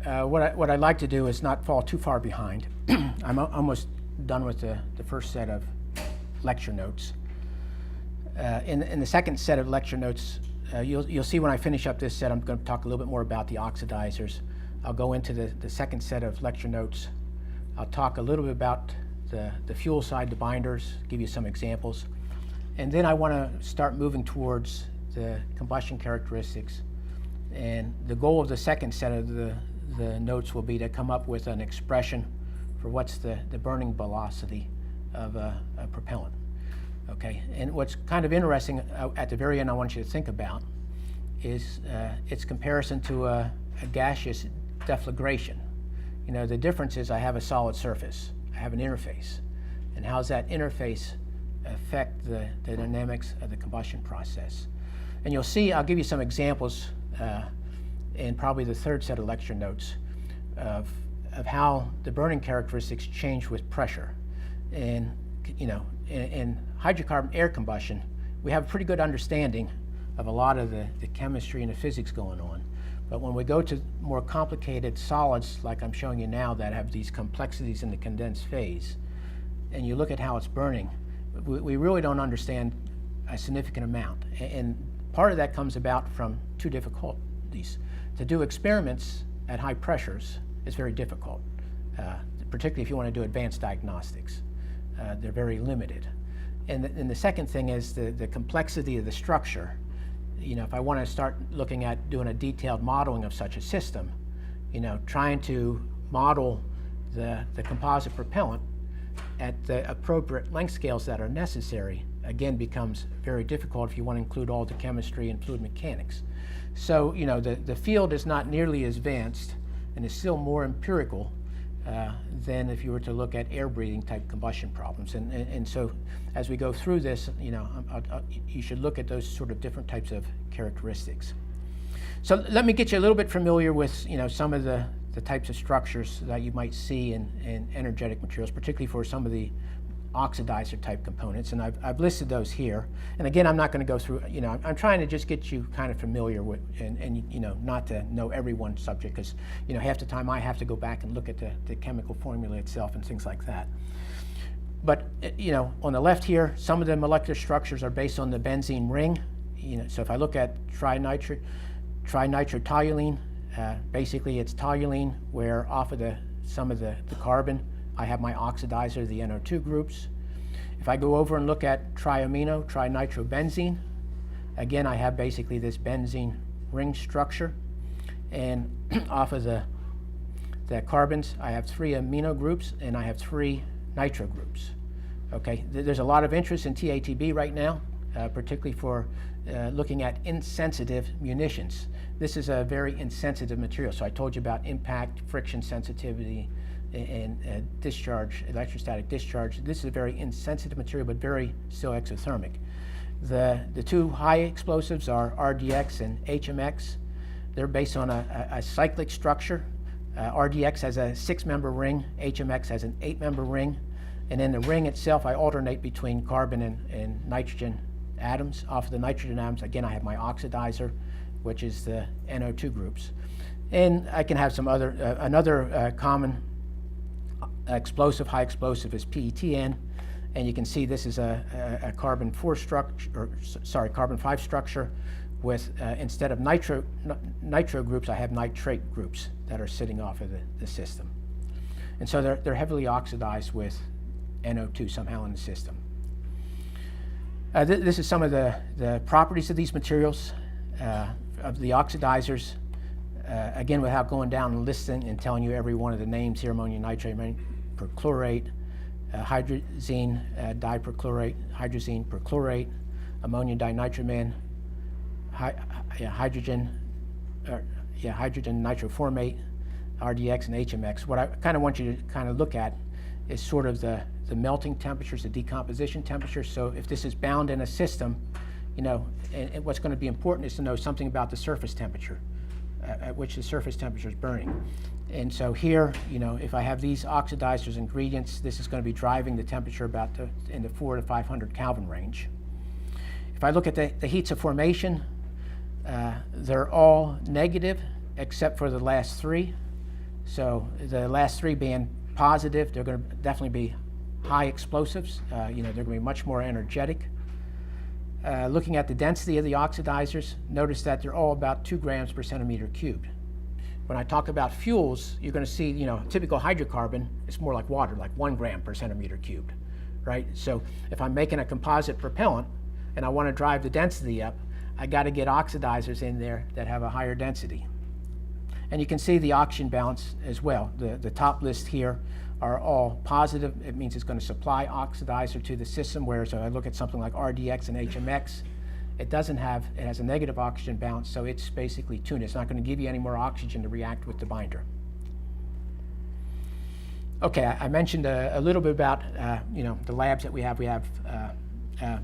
What I'd like to do is not fall too far behind. I'm almost done with the first set of lecture notes. In the second set of lecture notes, you'll see when I finish up this set, I'm going to talk a little bit more about the oxidizers. I'll go into the second set of lecture notes. I'll talk a little bit about the fuel side, the binders, give you some examples. And then I want to start moving towards the combustion characteristics. And the goal of the second set of the notes will be to come up with an expression for what's the burning velocity of a propellant. Okay, and what's kind of interesting at the very end I want you to think about is its comparison to a gaseous deflagration. You know, the difference is I have a solid surface, I have an interface, and how does that interface affect the dynamics of the combustion process? And you'll see, I'll give you some examples in probably the third set of lecture notes of how the burning characteristics change with pressure. And you know, in hydrocarbon air combustion, we have a pretty good understanding of a lot of the chemistry and the physics going on. But when we go to more complicated solids, like I'm showing you now, that have these complexities in the condensed phase, and you look at how it's burning, we really don't understand a significant amount. And part of that comes about from two difficulties. To do experiments at high pressures is very difficult, particularly if you want to do advanced diagnostics. They're very limited. And the second thing is the complexity of the structure. You know, if I want to start looking at doing a detailed modeling of such a system, you know, trying to model the composite propellant at the appropriate length scales that are necessary, again, becomes very difficult if you want to include all the chemistry and fluid mechanics. So, you know, the field is not nearly as advanced and is still more empirical than if you were to look at air breathing type combustion problems. And so as we go through this, you know, you should look at those sort of different types of characteristics. So let me get you a little bit familiar with, you know, some of the types of structures that you might see in energetic materials, particularly for some of the oxidizer type components, and I've listed those here. And again, I'm not going to go through, you know, I'm trying to just get you kind of familiar with, and you know, not to know every one subject, because, you know, half the time I have to go back and look at the chemical formula itself and things like that. But, you know, on the left here, some of the molecular structures are based on the benzene ring. You know, so if I look at trinitrotoluene, basically it's toluene where off of some of the carbon I have my oxidizer, the NO2 groups. If I go over and look at triamino, trinitrobenzene, again I have basically this benzene ring structure. And off of the carbons, I have 3 amino groups and I have 3 nitro groups. Okay, there's a lot of interest in TATB right now, particularly for looking at insensitive munitions. This is a very insensitive material. So I told you about impact, friction sensitivity, and discharge, electrostatic discharge. This is a very insensitive material, but very still exothermic. The 2 high explosives are RDX and HMX. They're based on a cyclic structure. RDX has a 6-member ring, HMX has an 8-member ring, and in the ring itself I alternate between carbon and nitrogen atoms. Off of the nitrogen atoms, again I have my oxidizer, which is the NO2 groups. And I can have some other, another common explosive, high explosive is PETN, and you can see this is a carbon 5 structure with instead of nitro groups, I have nitrate groups that are sitting off of the system. And so they're heavily oxidized with NO2 somehow in the system. This is some of the properties of these materials, of the oxidizers. Again, without going down and listing and telling you every one of the names here, ammonium nitrate perchlorate, hydrazine diperchlorate, hydrazine perchlorate, ammonium dinitromen, hydrogen nitroformate, RDX and HMX. What I kind of want you to kind of look at is sort of the melting temperatures, the decomposition temperatures. So if this is bound in a system, you know, and what's going to be important is to know something about the surface temperature at which the surface temperature is burning. And so here, you know, if I have these oxidizers ingredients, this is going to be driving the temperature about in the 400 to 500 Kelvin range. If I look at the heats of formation, they're all negative except for the last 3. So the last three being positive, they're going to definitely be high explosives. They're going to be much more energetic. Looking at the density of the oxidizers, notice that they're all about 2 grams per centimeter cubed. When I talk about fuels, you're going to see, typical hydrocarbon, it's more like water, like 1 gram per centimeter cubed, right? So if I'm making a composite propellant and I want to drive the density up, I got to get oxidizers in there that have a higher density. And you can see the oxygen balance as well. The top list here are all positive. It means it's going to supply oxidizer to the system, whereas if I look at something like RDX and HMX, it has a negative oxygen balance, so it's basically tuned. It's not going to give you any more oxygen to react with the binder. Okay, I mentioned a little bit about the labs that we have. We have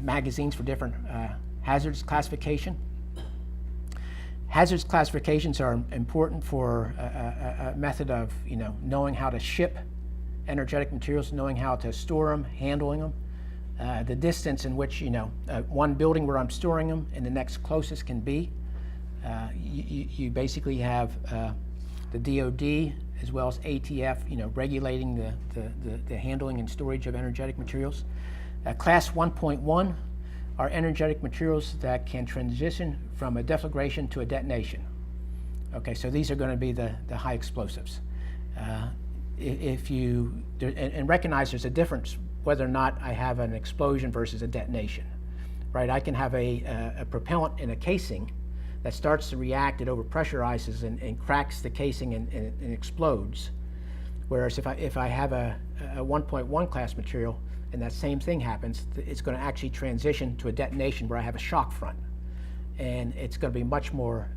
magazines for different hazards classification. Hazards classifications are important for a method of knowing how to ship energetic materials, knowing how to store them, handling them. The distance in which one building where I'm storing them and the next closest can be. You basically have the DoD as well as ATF, regulating the handling and storage of energetic materials. Class 1.1 are energetic materials that can transition from a deflagration to a detonation. Okay, so these are going to be the high explosives. And recognize there's a difference whether or not I have an explosion versus a detonation, right? I can have a propellant in a casing that starts to react, it overpressurizes and cracks the casing and explodes. Whereas if I have a 1.1 class material and that same thing happens, it's going to actually transition to a detonation where I have a shock front. And it's going to be much more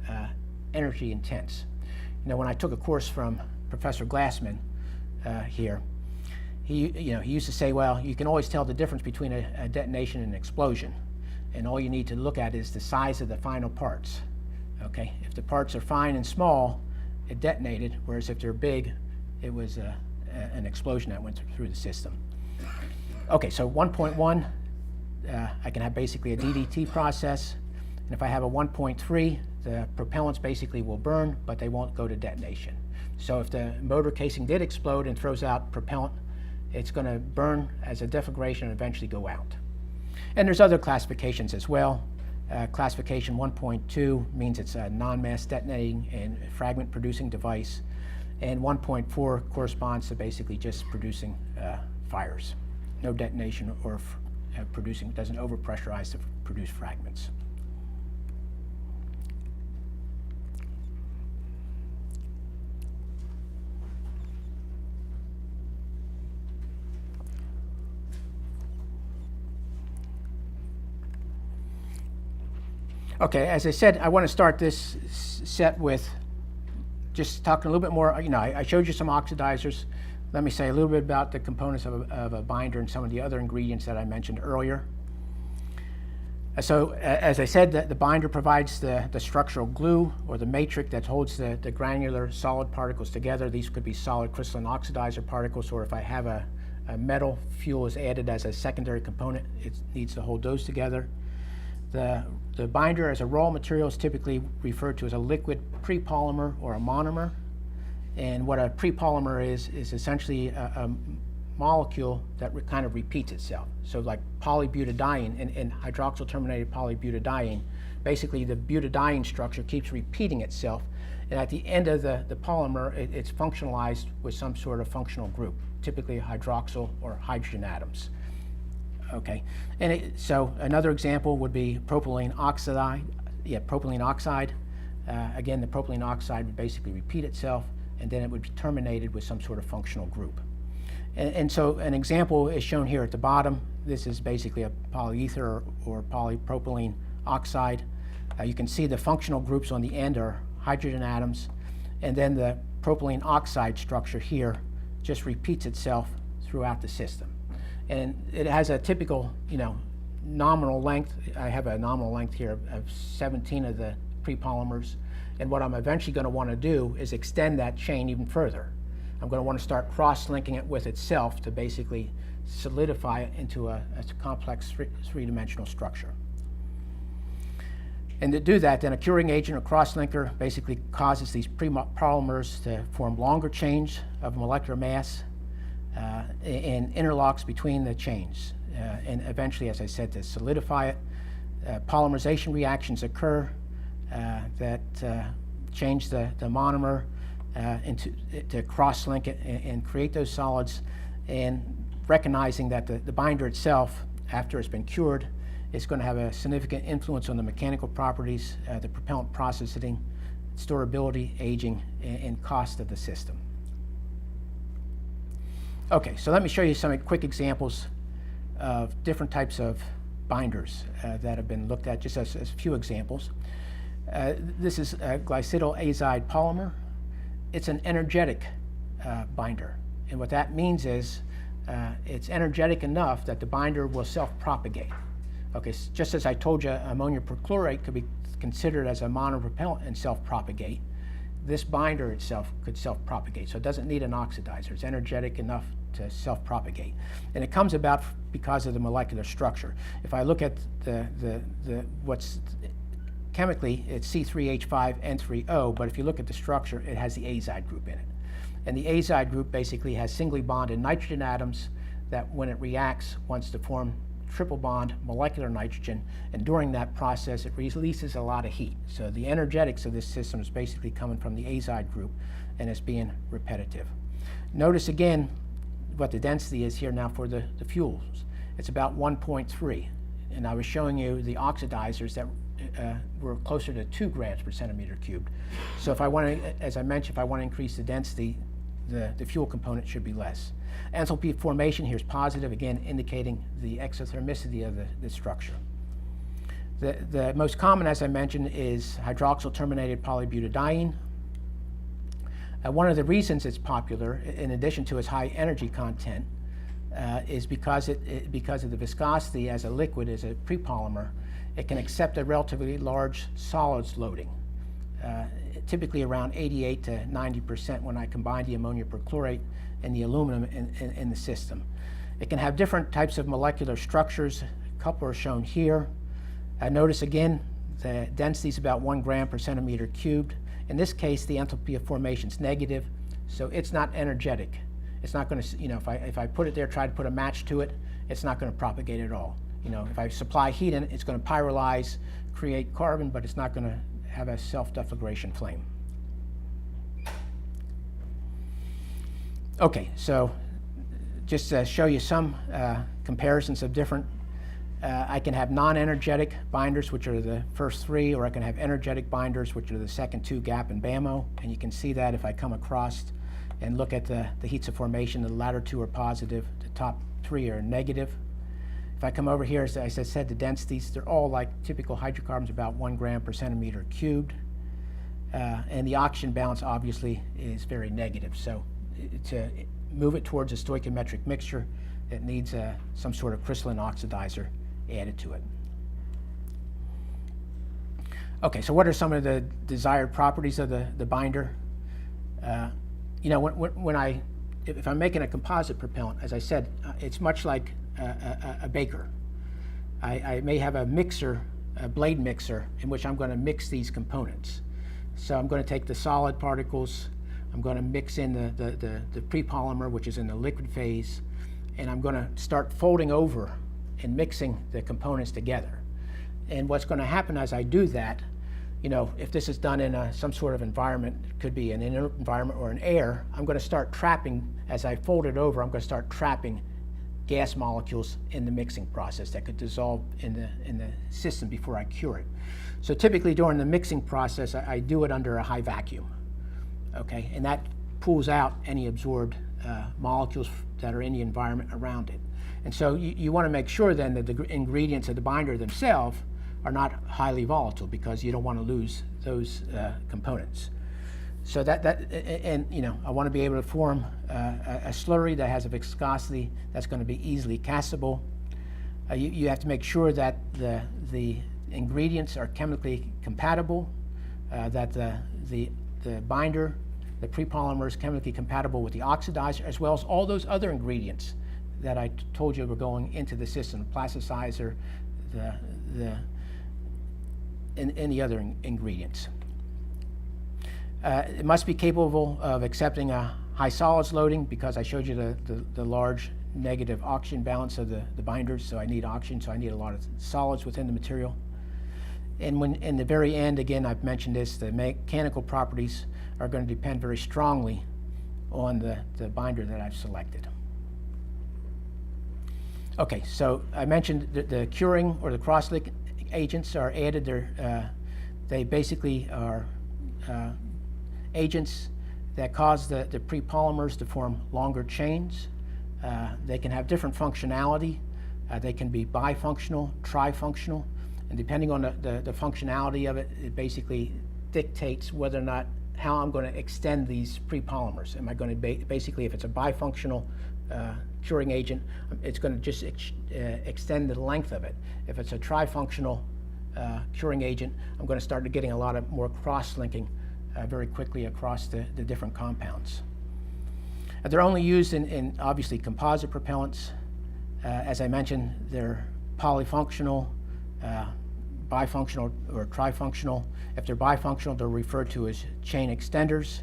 energy intense. When I took a course from Professor Glassman here, he used to say, well, you can always tell the difference between a detonation and an explosion. And all you need to look at is the size of the final parts. Okay, if the parts are fine and small, it detonated, whereas if they're big, it was an explosion that went through the system. Okay, so 1.1, I can have basically a DDT process. And if I have a 1.3, the propellants basically will burn, but they won't go to detonation. So if the motor casing did explode and throws out propellant, it's going to burn as a deflagration and eventually go out. And there's other classifications as well. Classification 1.2 means it's a non-mass detonating and fragment producing device. And 1.4 corresponds to basically just producing fires. No detonation or producing, doesn't overpressurize to produce fragments. Okay, as I said, I want to start this set with just talking a little bit more. I showed you some oxidizers. Let me say a little bit about the components of a binder and some of the other ingredients that I mentioned earlier. So, as I said, the binder provides the structural glue or the matrix that holds the granular solid particles together. These could be solid crystalline oxidizer particles, or if I have a metal fuel is added as a secondary component, it needs to hold those together. The binder as a raw material is typically referred to as a liquid prepolymer or a monomer. And what a prepolymer is essentially a molecule that kind of repeats itself. So like polybutadiene and hydroxyl terminated polybutadiene, basically the butadiene structure keeps repeating itself. And at the end of the polymer, it's functionalized with some sort of functional group, typically hydroxyl or hydrogen atoms. Okay, and so another example would be propylene oxide. Yeah, propylene oxide. Again, the propylene oxide would basically repeat itself, and then it would be terminated with some sort of functional group. And so an example is shown here at the bottom. This is basically a polyether or polypropylene oxide. You can see the functional groups on the end are hydrogen atoms, and then the propylene oxide structure here just repeats itself throughout the system. And it has a typical, nominal length. I have a nominal length here of 17 of the prepolymers. And what I'm eventually going to want to do is extend that chain even further. I'm going to want to start cross-linking it with itself to basically solidify it into a complex three-dimensional structure. And to do that, then a curing agent or crosslinker basically causes these prepolymers to form longer chains of molecular mass and interlocks between the chains. And eventually, as I said, to solidify it. Polymerization reactions occur that change the monomer to cross-link it and create those solids, and recognizing that the binder itself, after it's been cured, is going to have a significant influence on the mechanical properties, the propellant processing, storability, aging, and cost of the system. Okay, so let me show you some quick examples of different types of binders that have been looked at, just as a few examples. This is a glycidyl azide polymer. It's an energetic binder, and what that means is it's energetic enough that the binder will self-propagate. Okay, so just as I told you, ammonium perchlorate could be considered as a monopropellant and self-propagate. This binder itself could self-propagate, so it doesn't need an oxidizer. It's energetic enough to self-propagate, and it comes about because of the molecular structure. If I look at what's chemically, it's C3H5N3O, but if you look at the structure, it has the azide group in it. And the azide group basically has singly bonded nitrogen atoms that, when it reacts, wants to form triple bond molecular nitrogen, and during that process it releases a lot of heat. So the energetics of this system is basically coming from the azide group, and it's being repetitive. Notice again what the density is here now for the fuels. It's about 1.3, and I was showing you the oxidizers that were closer to 2 grams per centimeter cubed. So if I want to, as I mentioned, if I want to increase the density, the fuel component should be less. Enthalpy formation here is positive, again indicating the exothermicity of the structure. The most common, as I mentioned, is hydroxyl terminated polybutadiene. One of the reasons it's popular, in addition to its high energy content, is because of the viscosity as a liquid, as a prepolymer. It can accept a relatively large solids loading, typically around 88 to 90% when I combine the ammonium perchlorate and the aluminum in the system. It can have different types of molecular structures. A couple are shown here. Notice again, the density is about 1 gram per centimeter cubed. In this case, the enthalpy of formation is negative, so it's not energetic. It's not going to, if I put it there, try to put a match to it, it's not going to propagate at all. If I supply heat in it, it's going to pyrolyze, create carbon, but it's not going to have a self-deflagration flame. Okay, so just to show you some comparisons of different, I can have non-energetic binders, which are the first 3, or I can have energetic binders, which are the second 2, GAP and BAMO, and you can see that if I come across and look at the heats of formation, the latter 2 are positive, the top 3 are negative. If I come over here, as I said, the densities, they're all like typical hydrocarbons, about 1 gram per centimeter cubed. And the oxygen balance obviously is very negative. So to move it towards a stoichiometric mixture, it needs some sort of crystalline oxidizer added to it. Okay, so what are some of the desired properties of the binder? If I'm making a composite propellant, as I said, it's much like a baker. I may have a mixer, a blade mixer, in which I'm going to mix these components. So I'm going to take the solid particles, I'm going to mix in the prepolymer, which is in the liquid phase, and I'm going to start folding over and mixing the components together. And what's going to happen as I do that, if this is done in some sort of environment, it could be an inert environment or an air, I'm going to start trapping, as I fold it over, I'm going to start trapping gas molecules in the mixing process that could dissolve in the system before I cure it. So typically during the mixing process, I do it under a high vacuum, okay? And that pulls out any absorbed molecules that are in the environment around it. And so you want to make sure then that the ingredients of the binder themselves are not highly volatile, because you don't want to lose those components. So I want to be able to form a slurry that has a viscosity that's going to be easily castable. You have to make sure that the ingredients are chemically compatible, that the binder, the prepolymer, is chemically compatible with the oxidizer, as well as all those other ingredients that I told you were going into the system, the plasticizer, the any other ingredients. It must be capable of accepting a high solids loading, because I showed you the large negative oxygen balance of the binders, so I need oxygen, so I need a lot of solids within the material. And when in the very end, again, I've mentioned this, the mechanical properties are going to depend very strongly on the binder that I've selected. Okay, so I mentioned the curing or the cross-linking agents are added. They basically are agents that cause the prepolymers to form longer chains. They can have different functionality. They can be bifunctional, trifunctional, and depending on the functionality of it, it basically dictates whether or not how I'm going to extend these prepolymers. Am I going to basically, if it's a bifunctional curing agent, it's going to just extend the length of it. If it's a trifunctional curing agent, I'm going to start getting a lot of more cross-linking very quickly across the different compounds. They're only used in obviously composite propellants. As I mentioned, they're polyfunctional, bifunctional, or trifunctional. If they're bifunctional, they're referred to as chain extenders.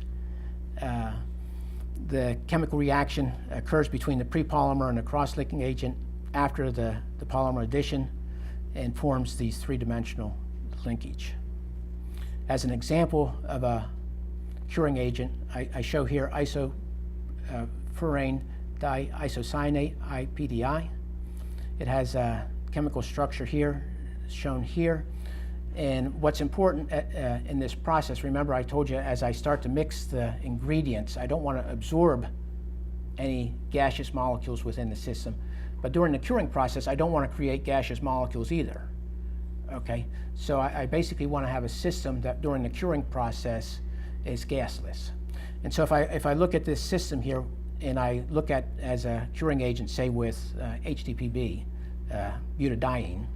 The chemical reaction occurs between the prepolymer and the cross-linking agent after the polymer addition and forms these three-dimensional linkage. As an example of a curing agent, I show here isofuran diisocyanate, IPDI. It has a chemical structure here, shown here. And what's important in this process, remember I told you as I start to mix the ingredients, I don't want to absorb any gaseous molecules within the system. But during the curing process, I don't want to create gaseous molecules either. Okay, so I basically want to have a system that during the curing process is gasless. And so if I look at this system here, and I look at as a curing agent, say with HDPB, butadiene,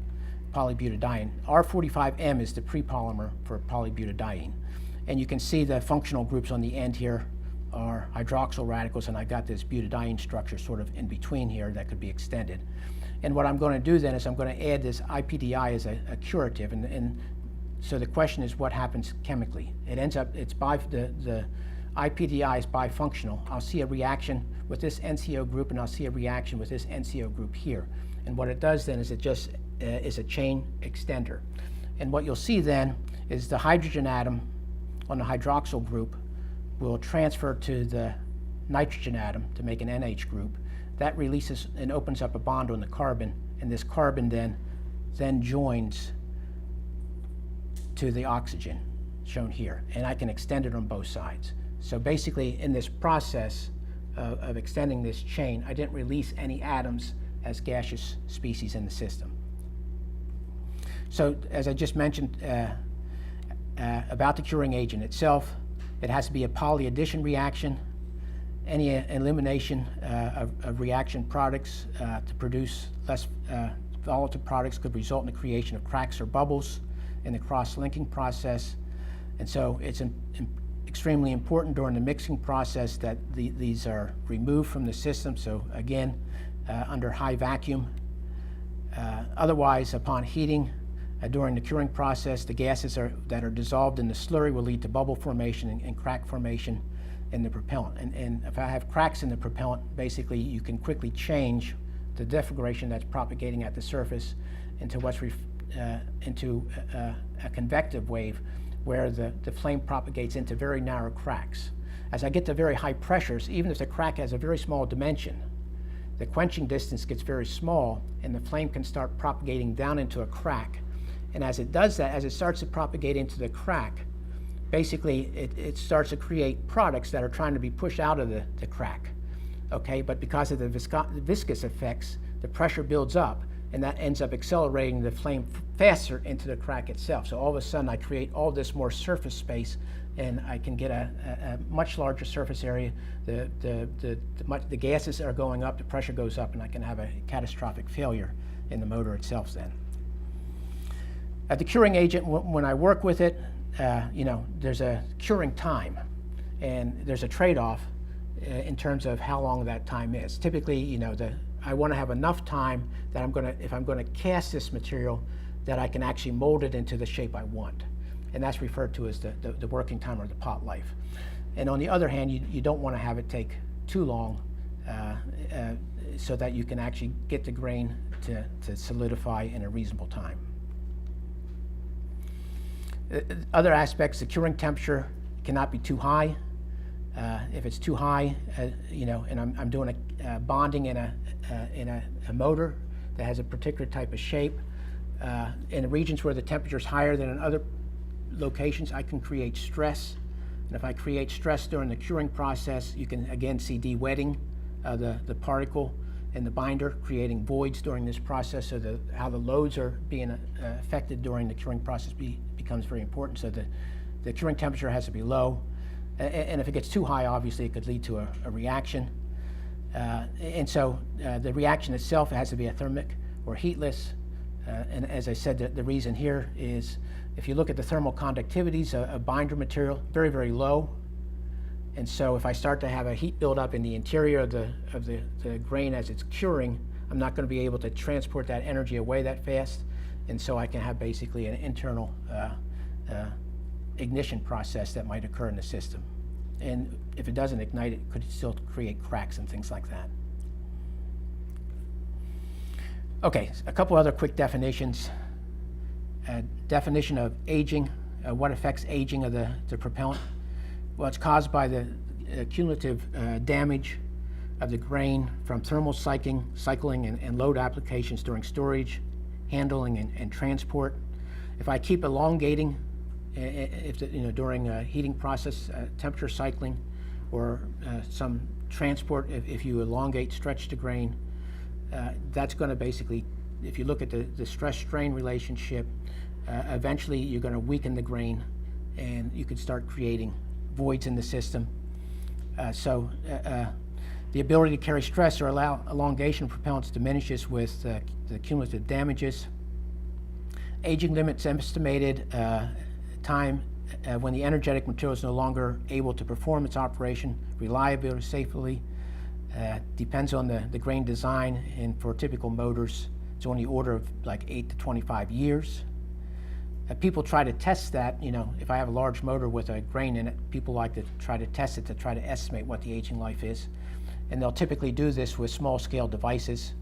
polybutadiene, R45M is the prepolymer for polybutadiene. And you can see the functional groups on the end here are hydroxyl radicals, and I got this butadiene structure sort of in between here that could be extended. And what I'm going to do then is I'm going to add this IPDI as a curative, and so the question is what happens chemically. It ends up, the IPDI is bifunctional. I'll see a reaction with this NCO group, and I'll see a reaction with this NCO group here. And what it does then is it just is a chain extender. And what you'll see then is the hydrogen atom on the hydroxyl group will transfer to the nitrogen atom to make an NH group. That releases and opens up a bond on the carbon, and this carbon then joins to the oxygen shown here, and I can extend it on both sides. So basically in this process of extending this chain, I didn't release any atoms as gaseous species in the system. So as I just mentioned about the curing agent itself, it has to be a polyaddition reaction. Any elimination of reaction products to produce less volatile products could result in the creation of cracks or bubbles in the cross-linking process. And so it's extremely important during the mixing process that these are removed from the system. So again, under high vacuum. Otherwise, upon heating during the curing process, the gases that are dissolved in the slurry will lead to bubble formation and crack formation in the propellant. And if I have cracks in the propellant, basically you can quickly change the deflagration that's propagating at the surface into into a convective wave, where the flame propagates into very narrow cracks. As I get to very high pressures, even if the crack has a very small dimension, the quenching distance gets very small, and the flame can start propagating down into a crack. And as it does that, as it starts to propagate into the crack, basically it starts to create products that are trying to be pushed out of the crack. Okay, but because of the viscous effects, the pressure builds up, and that ends up accelerating the flame faster into the crack itself. So all of a sudden I create all this more surface space, and I can get a much larger surface area. The gases are going up, the pressure goes up, and I can have a catastrophic failure in the motor itself then. At the curing agent, when I work with it, there's a curing time, and there's a trade-off in terms of how long that time is. Typically, I want to have enough time that if I'm going to cast this material, that I can actually mold it into the shape I want. And that's referred to as the working time or the pot life. And on the other hand, you don't want to have it take too long so that you can actually get the grain to solidify in a reasonable time. Other aspects, the curing temperature cannot be too high. If it's too high, and I'm doing a bonding in a motor that has a particular type of shape, in the regions where the temperature is higher than in other locations, I can create stress. And if I create stress during the curing process, you can again see de-wetting the particle in the binder, creating voids during this process. So how the loads are being affected during the curing process becomes very important. So the curing temperature has to be low. And if it gets too high, obviously it could lead to a reaction. And so the reaction itself has to be athermic or heatless. And as I said, the reason here is if you look at the thermal conductivities of binder material, very, very low. And so if I start to have a heat buildup in the interior of the grain as it's curing, I'm not going to be able to transport that energy away that fast. And so I can have basically an internal ignition process that might occur in the system. And if it doesn't ignite, it could still create cracks and things like that. Okay, a couple other quick definitions. Definition of aging, what affects aging of the propellant? Well, it's caused by the cumulative damage of the grain from thermal cycling and load applications during storage, handling, and transport. If I keep elongating, during a heating process, temperature cycling, or some transport, if you elongate, stretch the grain, that's going to basically, if you look at the stress-strain relationship, eventually you're going to weaken the grain and you could start creating voids in the system. The ability to carry stress or allow elongation of propellants diminishes with the cumulative damages. Aging limits estimated time when the energetic material is no longer able to perform its operation reliably or safely. Depends on the grain design, and for typical motors, it's on the order of like 8 to 25 years. People try to test that, if I have a large motor with a grain in it, people like to try to test it to try to estimate what the aging life is. And they'll typically do this with small-scale devices,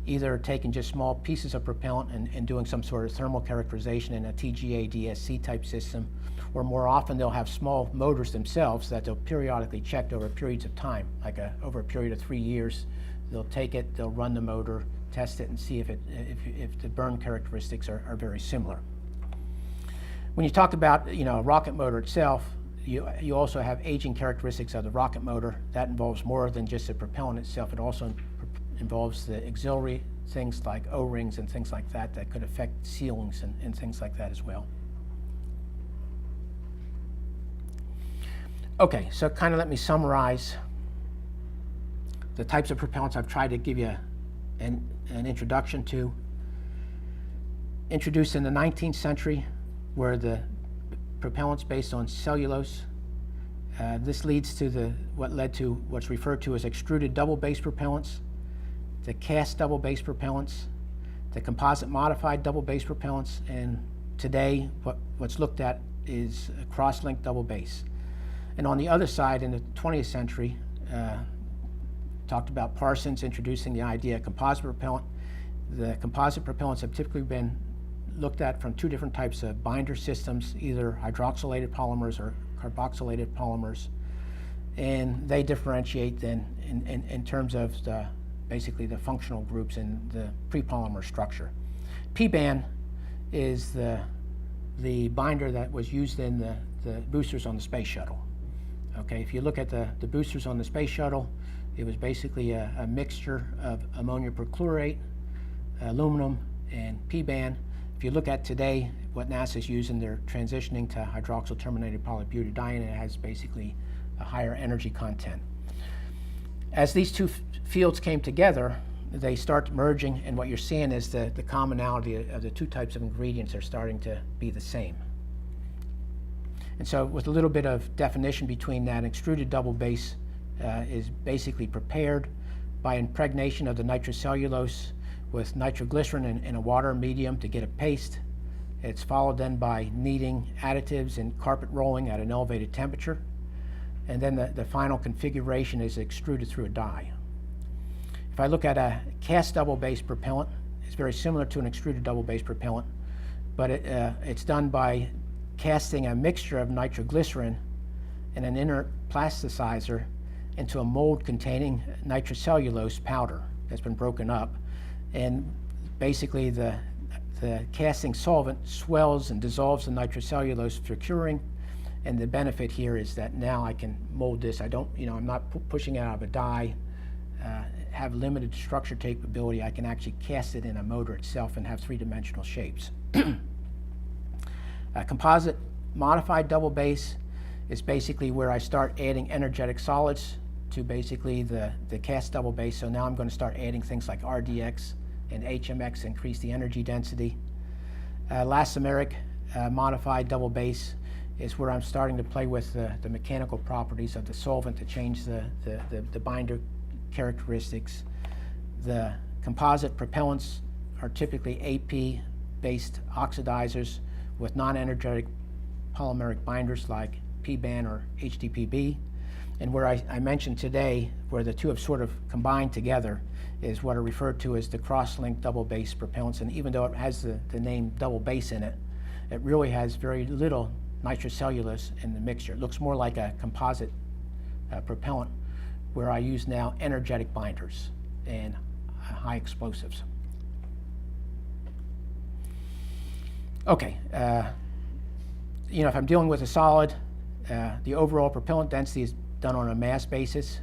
either taking just small pieces of propellant and doing some sort of thermal characterization in a TGA DSC type system, or more often they'll have small motors themselves that they'll periodically check over periods of time, like over a period of 3 years. They'll take it, they'll run the motor, test it, and see if the burn characteristics are very similar. When you talk about a rocket motor itself, you also have aging characteristics of the rocket motor. That involves more than just the propellant itself. It also involves the auxiliary things like O-rings and things like that could affect sealings and things like that as well. Okay, so kind of let me summarize the types of propellants I've tried to give you an introduction to. Introduced in the 19th century were the propellants based on cellulose. This leads to what led to what's referred to as extruded double-base propellants, the cast double-base propellants, the composite modified double-base propellants, and today what's looked at is a cross-linked double-base. And on the other side, in the 20th century, talked about Parsons introducing the idea of composite propellant. The composite propellants have typically been looked at from two different types of binder systems, either hydroxylated polymers or carboxylated polymers. And they differentiate then in terms of basically the functional groups in the pre-polymer structure. P-band is the binder that was used in the boosters on the space shuttle. Okay, if you look at the boosters on the space shuttle, it was basically a mixture of ammonium perchlorate, aluminum, and P-band. If you look at today, what NASA's using, they're transitioning to hydroxyl terminated polybutadiene, and it has basically a higher energy content. As these two fields came together, they start merging, and what you're seeing is the commonality of the two types of ingredients are starting to be the same. And so with a little bit of definition between that, extruded double base is basically prepared by impregnation of the nitrocellulose with nitroglycerin in a water medium to get a paste. It's followed then by kneading additives and carpet rolling at an elevated temperature. And then the final configuration is extruded through a die. If I look at a cast double-base propellant, it's very similar to an extruded double-base propellant, but it's done by casting a mixture of nitroglycerin and an inert plasticizer into a mold containing nitrocellulose powder that's been broken up. And basically the casting solvent swells and dissolves the nitrocellulose for curing. And the benefit here is that now I can mold this. I'm not pushing it out of a die, have limited structure capability. I can actually cast it in a motor itself and have three-dimensional shapes. A composite modified double base is basically where I start adding energetic solids to basically the cast double base. So now I'm going to start adding things like RDX and HMX, increase the energy density. Elastomeric modified double base is where I'm starting to play with the mechanical properties of the solvent to change the binder characteristics. The composite propellants are typically AP-based oxidizers with non-energetic polymeric binders like PBAN or HDPB. And where I mentioned today, where the two have sort of combined together, is what are referred to as the Crosslink double base propellants. And even though it has the name double base in it, it really has very little nitrocellulose in the mixture. It looks more like a composite propellant, where I use now energetic binders and high explosives. Okay, if I'm dealing with a solid, the overall propellant density is done on a mass basis.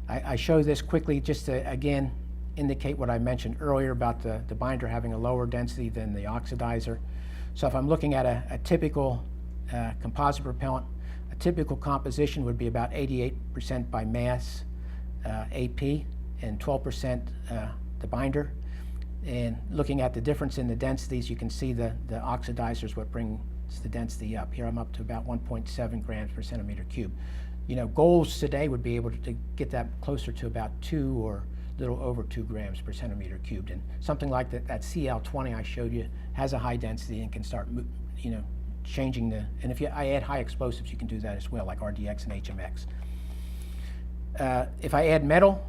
I show this quickly just to, again, indicate what I mentioned earlier about the binder having a lower density than the oxidizer. So if I'm looking at a typical composite propellant, a typical composition would be about 88% by mass AP and 12% the binder. And looking at the difference in the densities, you can see the oxidizer is what brings the density up. Here I'm up to about 1.7 grams per centimeter cube. Goals today would be able to get that closer to about 2 or a little over 2 grams per centimeter cubed. And something like that CL20 I showed you has a high density and can start, changing and if I add high explosives, you can do that as well, like RDX and HMX. If I add metal,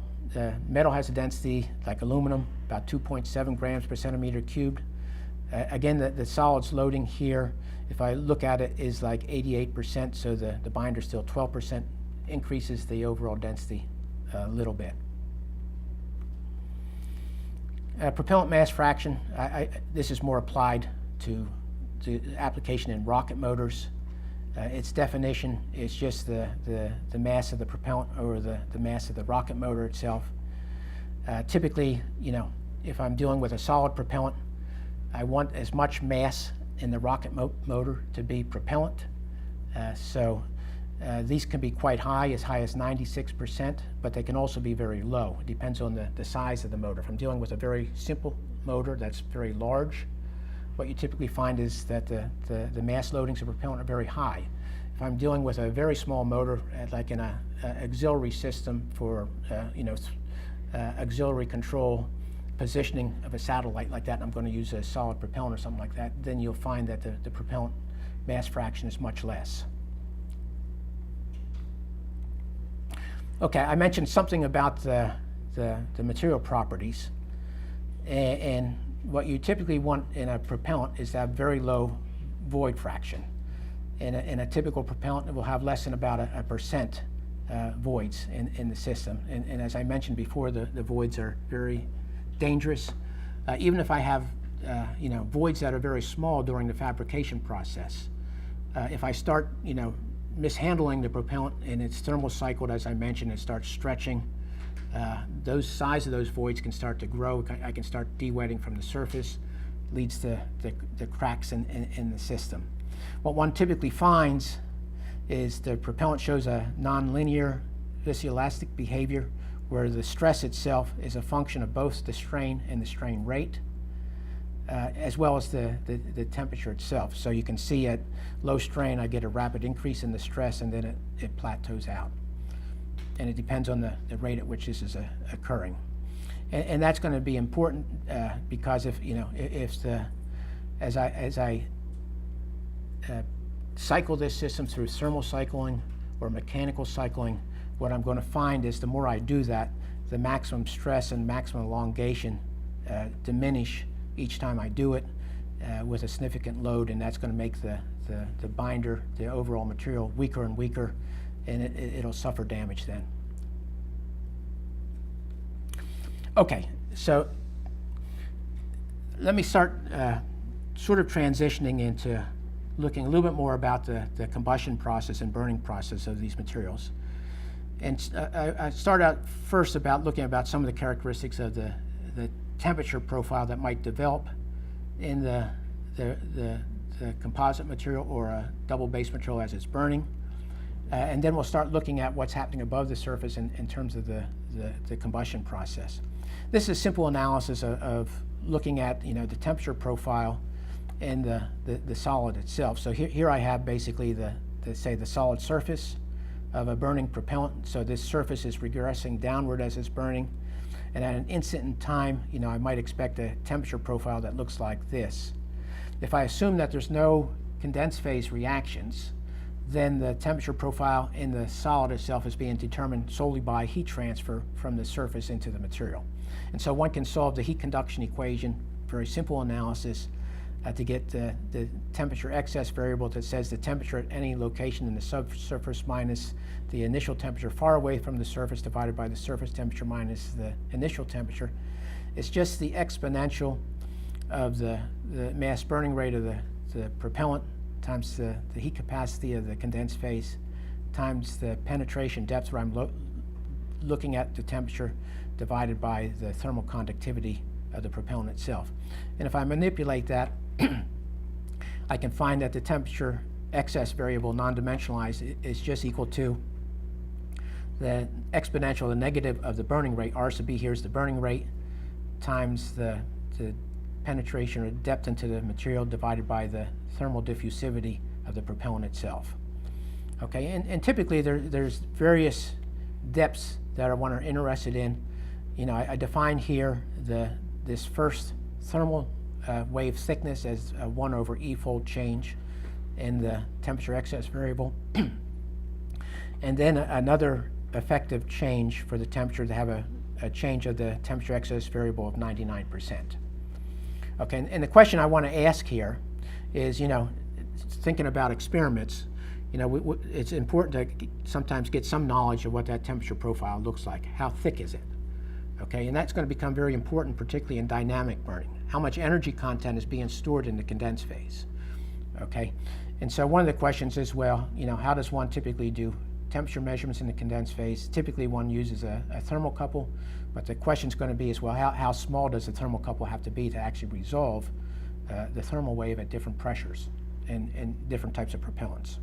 metal has a density like aluminum, about 2.7 grams per centimeter cubed. Again, the solids loading here, if I look at it, is like 88%, so the binder still 12%, increases the overall density a little bit. Propellant mass fraction, this is more applied to application in rocket motors. Its definition is just the mass of the propellant over the mass of the rocket motor itself. Typically, if I'm dealing with a solid propellant, I want as much mass in the rocket motor to be propellant. These can be quite high as 96%, but they can also be very low. It depends on the size of the motor. If I'm dealing with a very simple motor that's very large, what you typically find is that the mass loadings of propellant are very high. If I'm dealing with a very small motor, like in an auxiliary system for auxiliary control, positioning of a satellite like that, and I'm going to use a solid propellant or something like that, then you'll find that the propellant mass fraction is much less. Okay, I mentioned something about the material properties, and what you typically want in a propellant is to have very low void fraction. In a typical propellant, it will have less than about a percent voids in the system. And as I mentioned before, the voids are very dangerous. Even if I have voids that are very small during the fabrication process, if I start mishandling the propellant and it's thermal cycled, as I mentioned, it starts stretching, those size of those voids can start to grow. I can start de-wetting from the surface, leads to the cracks in the system. What one typically finds is the propellant shows a nonlinear viscoelastic behavior, where the stress itself is a function of both the strain and the strain rate, as well as the temperature itself. So you can see at low strain, I get a rapid increase in the stress, and then it plateaus out. And it depends on the rate at which this is occurring. And that's going to be important because if as I cycle this system through thermal cycling or mechanical cycling, what I'm going to find is the more I do that, the maximum stress and maximum elongation diminish each time I do it with a significant load, and that's going to make the binder, the overall material, weaker and weaker, and it'll suffer damage then. Okay, so let me start sort of transitioning into looking a little bit more about the combustion process and burning process of these materials. And I start out first about looking about some of the characteristics of the temperature profile that might develop in the composite material or a double base material as it's burning. And then we'll start looking at what's happening above the surface in terms of the combustion process. This is a simple analysis of looking at the temperature profile in the solid itself. So here I have basically the solid surface of a burning propellant. So this surface is regressing downward as it's burning, and at an instant in time, I might expect a temperature profile that looks like this. If I assume that there's no condensed phase reactions, then the temperature profile in the solid itself is being determined solely by heat transfer from the surface into the material. And so one can solve the heat conduction equation, very simple analysis, to get the temperature excess variable that says the temperature at any location in the subsurface minus the initial temperature far away from the surface divided by the surface temperature minus the initial temperature. It's just the exponential of the mass burning rate of the propellant times the heat capacity of the condensed phase times the penetration depth where I'm looking at the temperature divided by the thermal conductivity of the propellant itself. And if I manipulate that, I can find that the temperature excess variable non-dimensionalized is just equal to the exponential, the negative of the burning rate, R sub B here is the burning rate, times the penetration or depth into the material divided by the thermal diffusivity of the propellant itself. Okay, and typically there's various depths that one are interested in. I define here this first thermal wave thickness as a 1 over E-fold change in the temperature excess variable. And then another effective change for the temperature to have a change of the temperature excess variable of 99%. Okay, and the question I want to ask here is, thinking about experiments, it's important to sometimes get some knowledge of what that temperature profile looks like. How thick is it? Okay, and that's going to become very important, particularly in dynamic burning. How much energy content is being stored in the condensed phase? Okay, and so one of the questions is, well, how does one typically do temperature measurements in the condensed phase? Typically one uses a thermocouple, but the question is going to be as well, how small does the thermocouple have to be to actually resolve the thermal wave at different pressures and different types of propellants?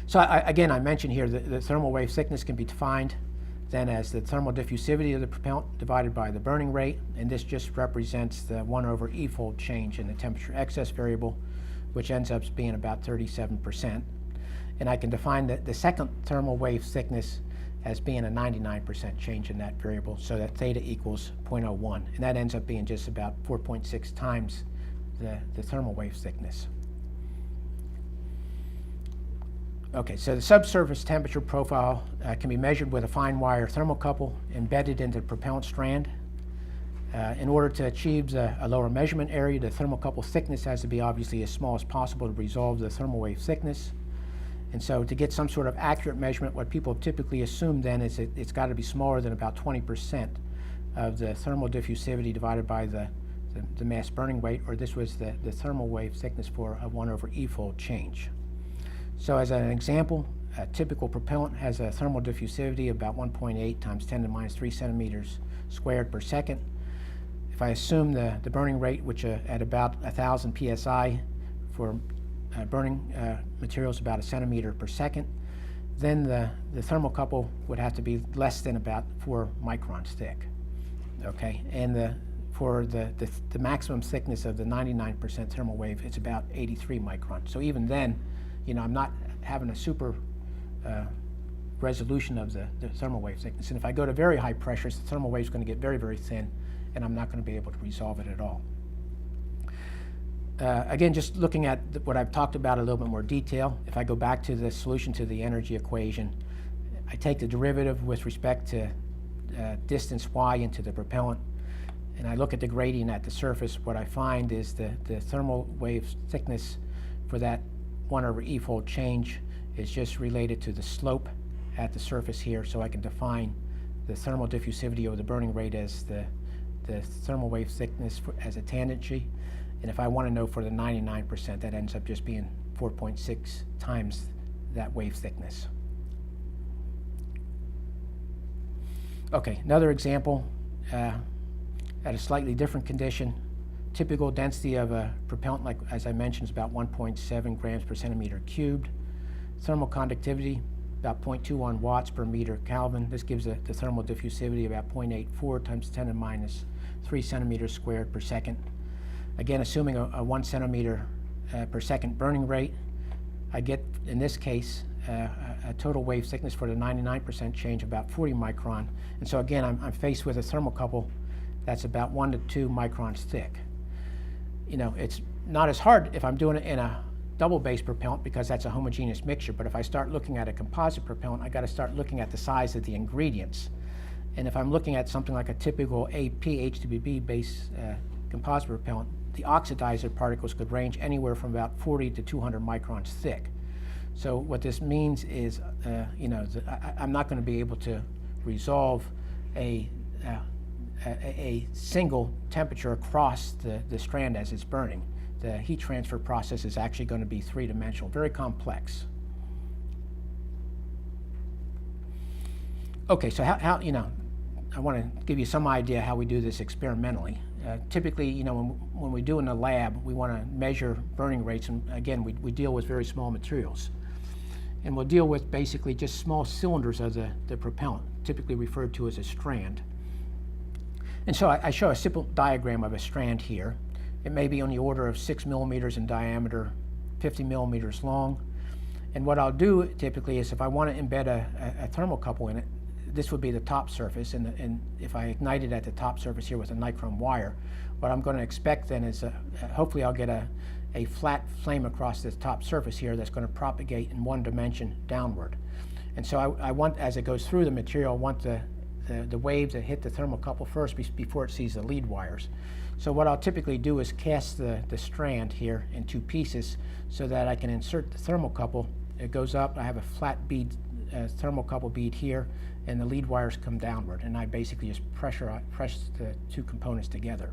So again, I mentioned here that the thermal wave thickness can be defined then as the thermal diffusivity of the propellant divided by the burning rate, and this just represents the 1 over E-fold change in the temperature excess variable, which ends up being about 37%. And I can define the second thermal wave thickness as being a 99% change in that variable, so that theta equals 0.01, and that ends up being just about 4.6 times the thermal wave thickness. Okay, so the subsurface temperature profile can be measured with a fine wire thermocouple embedded into the propellant strand. In order to achieve a lower measurement area, the thermocouple thickness has to be obviously as small as possible to resolve the thermal wave thickness. And so to get some sort of accurate measurement, what people typically assume then is it's got to be smaller than about 20% of the thermal diffusivity divided by the mass burning rate, or this was the thermal wave thickness for a 1 over E-fold change. So as an example, a typical propellant has a thermal diffusivity of about 1.8 times 10 to the minus 3 centimeters squared per second. If I assume the burning rate, which at about 1,000 psi for burning materials about 1 centimeter per second, then the thermocouple would have to be less than about 4 microns thick. Okay, and for the maximum thickness of the 99% thermal wave, it's about 83 microns. So even then, I'm not having a super resolution of the thermal wave thickness. And if I go to very high pressures, the thermal wave is going to get very, very thin, and I'm not going to be able to resolve it at all. Again, just looking at what I've talked about in a little bit more detail, if I go back to the solution to the energy equation, I take the derivative with respect to distance y into the propellant, and I look at the gradient at the surface. What I find is the thermal wave thickness for that 1/e-fold change is just related to the slope at the surface here, so I can define the thermal diffusivity over the burning rate as the thermal wave thickness as a tangency. And if I want to know for the 99%, that ends up just being 4.6 times that wave thickness. Okay, another example at a slightly different condition. Typical density of a propellant, like as I mentioned, is about 1.7 grams per centimeter cubed. Thermal conductivity, about 0.21 watts per meter Kelvin. This gives the thermal diffusivity about 0.84 times 10 to the minus 3 centimeters squared per second. Again, assuming a 1 centimeter per second burning rate, I get, in this case, a total wave thickness for the 99% change about 40 micron. And so again, I'm faced with a thermocouple that's about 1 to 2 microns thick. You know, it's not as hard if I'm doing it in a double base propellant because that's a homogeneous mixture, but if I start looking at a composite propellant, I got to start looking at the size of the ingredients. And if I'm looking at something like a typical AP H2BB base composite propellant, the oxidizer particles could range anywhere from about 40 to 200 microns thick. So what this means is, you know, I'm not going to be able to resolve a single temperature across the strand as it's burning. The heat transfer process is actually going to be three-dimensional, very complex. Okay, so how you know, I want to give you some idea how we do this experimentally. Typically, you know, when we do in the lab, we want to measure burning rates, and again, we deal with very small materials. And we'll deal with basically just small cylinders of the propellant, typically referred to as a strand. And so I show a simple diagram of a strand here. It may be on the order of 6 millimeters in diameter, 50 millimeters long. And what I'll do typically is if I want to embed a thermocouple in it, this would be the top surface, and if I ignite it at the top surface here with a nichrome wire, what I'm going to expect then is hopefully I'll get a flat flame across this top surface here that's going to propagate in one dimension downward. And so I want, as it goes through the material, I want the wave to hit the thermocouple first before it sees the lead wires. So what I'll typically do is cast the strand here in two pieces so that I can insert the thermocouple. It goes up, I have a flat bead, thermocouple bead here, and the lead wires come downward, and I basically just press the two components together.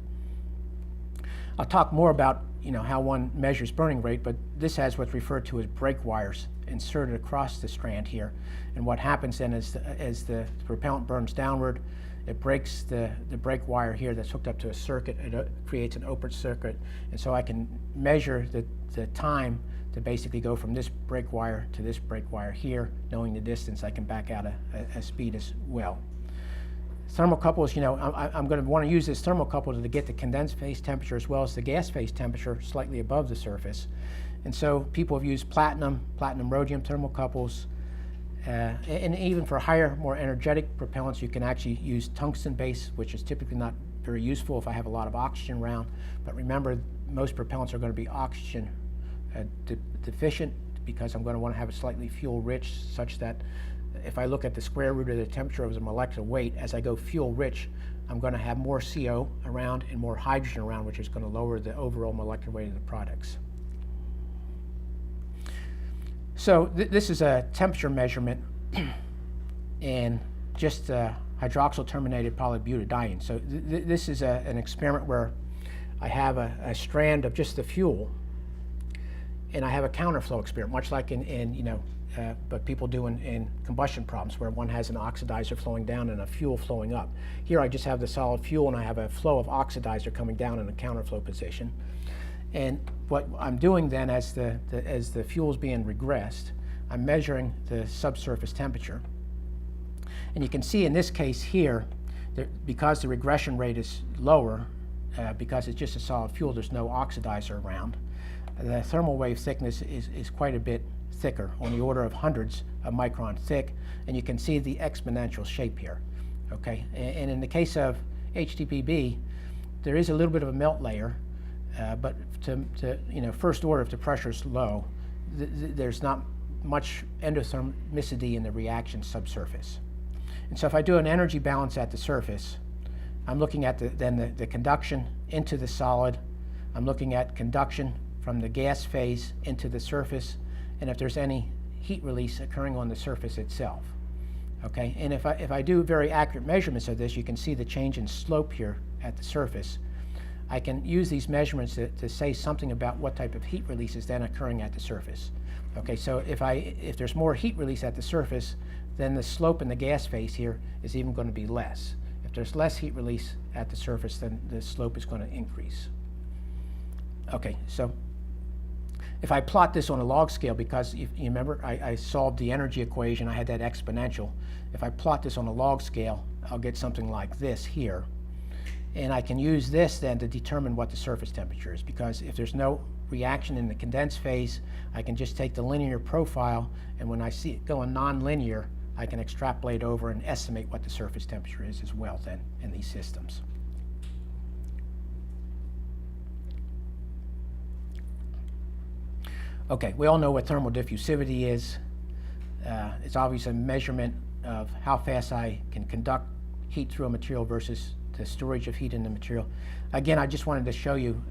I'll talk more about, you know, how one measures burning rate, but this has what's referred to as brake wires inserted across the strand here. And what happens then is as the propellant burns downward, it breaks the brake wire here that's hooked up to a circuit. It creates an open circuit, and so I can measure the time to basically go from this brake wire to this brake wire here. Knowing the distance, I can back out a speed as well. Thermocouples, you know, I'm going to want to use this thermocouple to get the condensed phase temperature as well as the gas phase temperature slightly above the surface. And so people have used platinum rhodium thermocouples, and even for higher, more energetic propellants, you can actually use tungsten base, which is typically not very useful if I have a lot of oxygen around. But remember, most propellants are going to be oxygen deficient, because I'm going to want to have it slightly fuel rich, such that if I look at the square root of the temperature of the molecular weight, as I go fuel rich, I'm going to have more CO around and more hydrogen around, which is going to lower the overall molecular weight of the products. So this is a temperature measurement in just hydroxyl terminated polybutadiene. So this is an experiment where I have a strand of just the fuel, and I have a counterflow experiment, much like in you know, but people do in combustion problems, where one has an oxidizer flowing down and a fuel flowing up. Here I just have the solid fuel, and I have a flow of oxidizer coming down in a counterflow position. And what I'm doing then, as the fuel is being regressed, I'm measuring the subsurface temperature. And you can see in this case here, because the regression rate is lower, because it's just a solid fuel, there's no oxidizer around, the thermal wave thickness is quite a bit thicker, on the order of hundreds of micron thick, and you can see the exponential shape here. Okay, and in the case of HTPB, there is a little bit of a melt layer, but first order, if the pressure is low, there's not much endothermicity in the reaction subsurface. And so if I do an energy balance at the surface, I'm looking at the conduction into the solid. I'm looking at conduction from the gas phase into the surface, and if there's any heat release occurring on the surface itself. Okay, and if I do very accurate measurements of this, you can see the change in slope here at the surface. I can use these measurements to say something about what type of heat release is then occurring at the surface. Okay, so if there's more heat release at the surface, then the slope in the gas phase here is even going to be less. If there's less heat release at the surface, then the slope is going to increase. Okay, so if I plot this on a log scale, because you remember I solved the energy equation, I had that exponential. If I plot this on a log scale, I'll get something like this here. And I can use this then to determine what the surface temperature is, because if there's no reaction in the condensed phase, I can just take the linear profile, and when I see it going non-linear, I can extrapolate over and estimate what the surface temperature is as well then in these systems. Okay, we all know what thermal diffusivity is. It's obviously a measurement of how fast I can conduct heat through a material versus the storage of heat in the material. Again, I just wanted to show you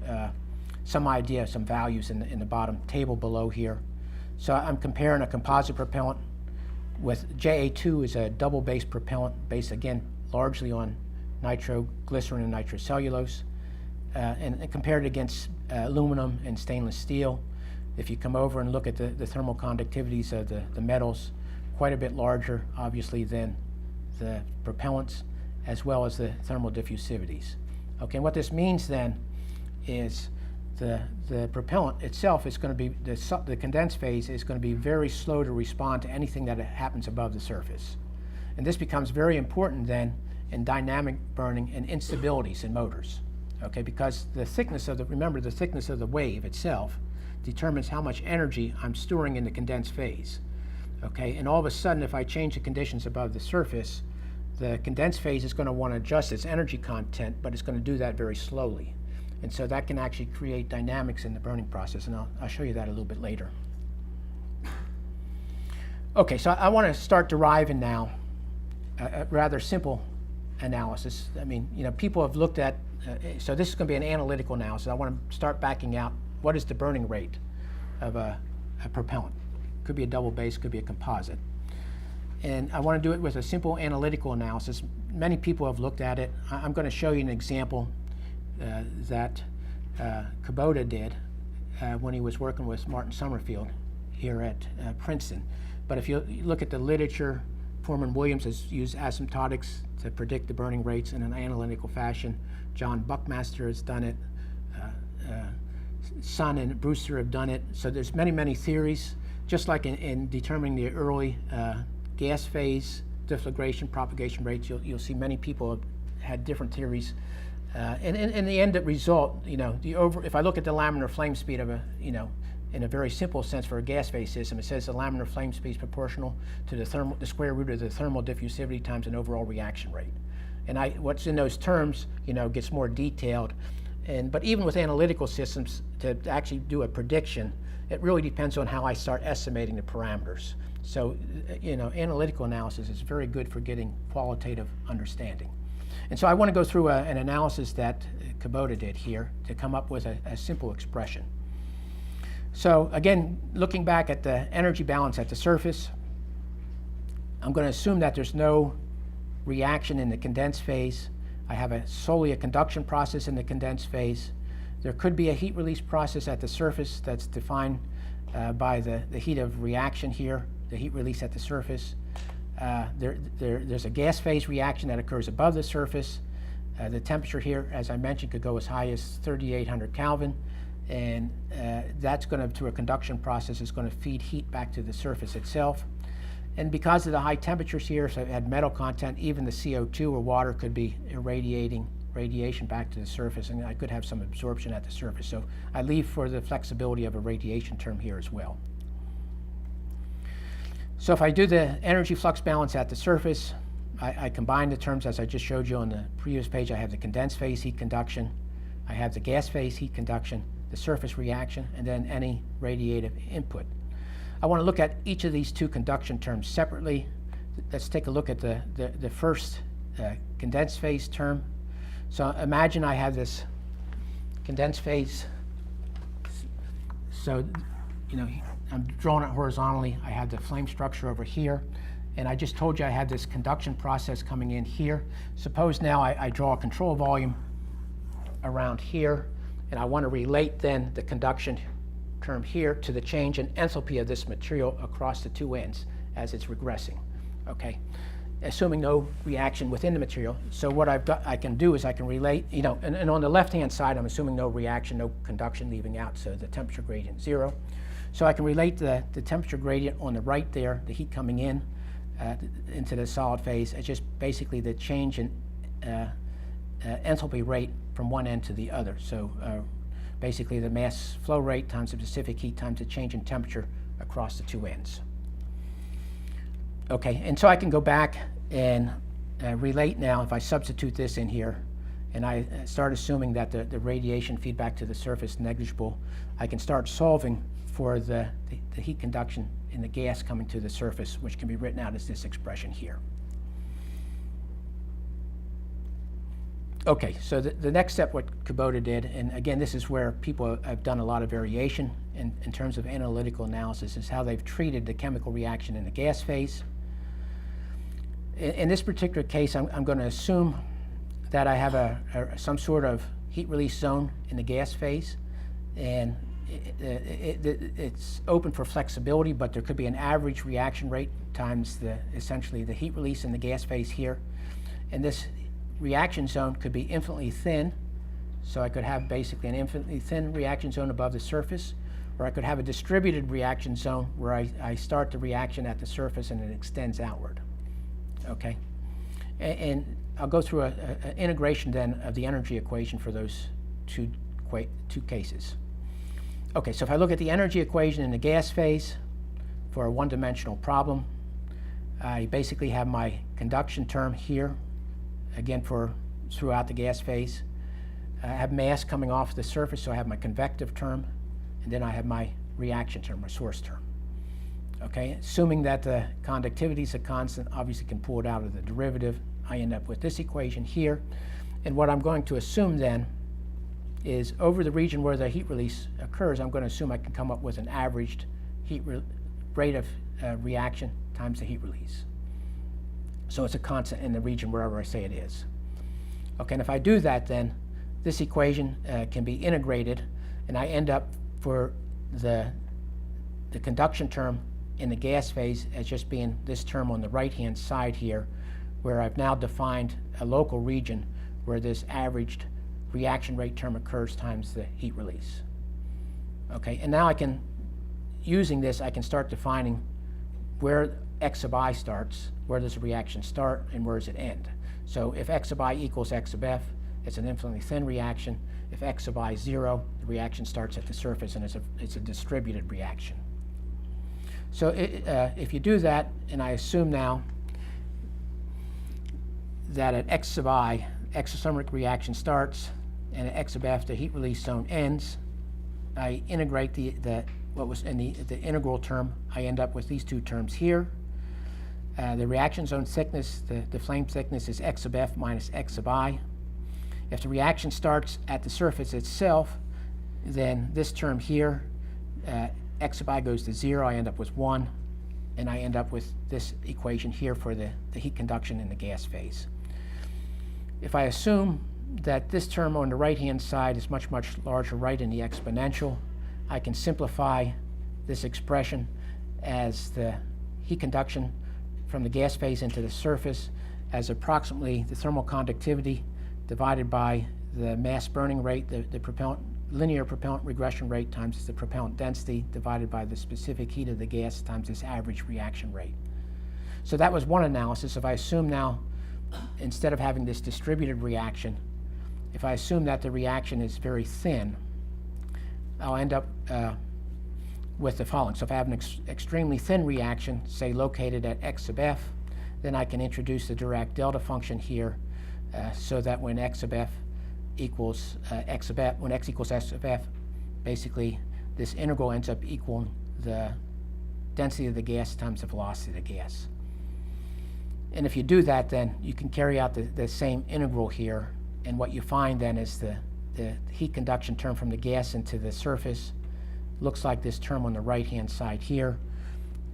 some values in the bottom table below here. So I'm comparing a composite propellant with JA2 is a double base propellant based again largely on nitroglycerin and nitrocellulose, and compared against aluminum and stainless steel. If you come over and look at the thermal conductivities of the metals, quite a bit larger, obviously, than the propellants, as well as the thermal diffusivities. Okay, and what this means then is the propellant itself is going to be, the condensed phase is going to be very slow to respond to anything that happens above the surface. And this becomes very important then in dynamic burning and instabilities in motors. Okay, because the thickness of remember the thickness of the wave itself determines how much energy I'm storing in the condensed phase. Okay, and all of a sudden, if I change the conditions above the surface, the condensed phase is going to want to adjust its energy content, but it's going to do that very slowly. And so that can actually create dynamics in the burning process, and I'll show you that a little bit later. Okay, so I want to start deriving now a rather simple analysis. I mean, people have looked at, so this is going to be an analytical analysis. I want to start backing out what is the burning rate of a propellant. Could be a double base, could be a composite. And I want to do it with a simple analytical analysis. Many people have looked at it. I'm going to show you an example that Kubota did when he was working with Martin Summerfield here at Princeton. But if you look at the literature, Foreman Williams has used asymptotics to predict the burning rates in an analytical fashion. John Buckmaster has done it. Sun and Brewster have done it. So there's many theories. Just like in determining the early gas phase deflagration propagation rates, you'll see many people have had different theories. And in the end result, if I look at the laminar flame speed of in a very simple sense for a gas phase system, it says the laminar flame speed is proportional to the square root of the thermal diffusivity times an overall reaction rate. And what's in those terms, gets more detailed. But even with analytical systems, to actually do a prediction, it really depends on how I start estimating the parameters. So, analytical analysis is very good for getting qualitative understanding. And so I want to go through an analysis that Kubota did here to come up with a simple expression. So again, looking back at the energy balance at the surface, I'm going to assume that there's no reaction in the condensed phase. I have solely a conduction process in the condensed phase. There could be a heat release process at the surface that's defined by the heat of reaction here, the heat release at the surface. There's a gas phase reaction that occurs above the surface. The temperature here, as I mentioned, could go as high as 3,800 Kelvin, and that's going to, through a conduction process, is going to feed heat back to the surface itself. And because of the high temperatures here, so it had metal content, even the CO2 or water could be irradiating radiation back to the surface, and I could have some absorption at the surface. So I leave for the flexibility of a radiation term here as well. So if I do the energy flux balance at the surface, I combine the terms as I just showed you on the previous page. I have the condensed phase heat conduction. I have the gas phase heat conduction, the surface reaction, and then any radiative input. I want to look at each of these two conduction terms separately. Let's take a look at the first condensed phase term. So imagine I have this condensed phase. So, I'm drawing it horizontally. I have the flame structure over here, and I just told you I had this conduction process coming in here. Suppose now I draw a control volume around here, and I want to relate then the conduction term here to the change in enthalpy of this material across the two ends as it's regressing, okay? Assuming no reaction within the material. So what I can do is I can relate, and on the left-hand side, I'm assuming no reaction, no conduction leaving out, so the temperature gradient 0. So I can relate the temperature gradient on the right there, the heat coming in into the solid phase, as just basically the change in enthalpy rate from one end to the other. So basically the mass flow rate times the specific heat times the change in temperature across the two ends. Okay, and so I can go back and relate now, if I substitute this in here, and I start assuming that the radiation feedback to the surface is negligible, I can start solving for the heat conduction in the gas coming to the surface, which can be written out as this expression here. Okay, so the next step, what Kubota did, and again, this is where people have done a lot of variation in terms of analytical analysis, is how they've treated the chemical reaction in the gas phase. In this particular case, I'm going to assume that I have some sort of heat release zone in the gas phase, and it's open for flexibility, but there could be an average reaction rate times essentially the heat release in the gas phase here. And this reaction zone could be infinitely thin, so I could have basically an infinitely thin reaction zone above the surface, or I could have a distributed reaction zone where I start the reaction at the surface and it extends outward. Okay, and I'll go through an integration then of the energy equation for those two cases. Okay, so if I look at the energy equation in the gas phase for a one-dimensional problem, I basically have my conduction term here, again throughout the gas phase. I have mass coming off the surface, so I have my convective term, and then I have my reaction term, my source term. Okay, assuming that the conductivity is a constant, obviously can pull it out of the derivative, I end up with this equation here. And what I'm going to assume then is over the region where the heat release occurs, I'm going to assume I can come up with an averaged rate of reaction times the heat release. So it's a constant in the region wherever I say it is. Okay, and if I do that, then this equation can be integrated, and I end up for the conduction term in the gas phase as just being this term on the right-hand side here, where I've now defined a local region where this averaged reaction rate term occurs times the heat release. Okay, and now using this, I can start defining where x sub I starts, where does the reaction start, and where does it end. So if x sub I equals x sub f, it's an infinitely thin reaction. If x sub I is 0, the reaction starts at the surface, and it's a distributed reaction. So if you do that, and I assume now that at x sub I, exothermic reaction starts, and at x sub f, the heat release zone ends, I integrate what was in the integral term. I end up with these two terms here. The reaction zone thickness, the flame thickness, is x sub f minus x sub I. If the reaction starts at the surface itself, then this term here, x sub I goes to 0, I end up with 1, and I end up with this equation here for the heat conduction in the gas phase. If I assume that this term on the right-hand side is much, much larger right in the exponential, I can simplify this expression as the heat conduction from the gas phase into the surface as approximately the thermal conductivity divided by the mass burning rate, the propellant, linear propellant regression rate times the propellant density divided by the specific heat of the gas times this average reaction rate. So that was one analysis. If I assume now, instead of having this distributed reaction, if I assume that the reaction is very thin, I'll end up with the following. So if I have an extremely thin reaction, say located at x sub f, then I can introduce the Dirac delta function here so that when x sub f equals x of f. When x equals x of f, basically this integral ends up equaling the density of the gas times the velocity of the gas. And if you do that, then you can carry out the same integral here, and what you find then is the heat conduction term from the gas into the surface looks like this term on the right-hand side here,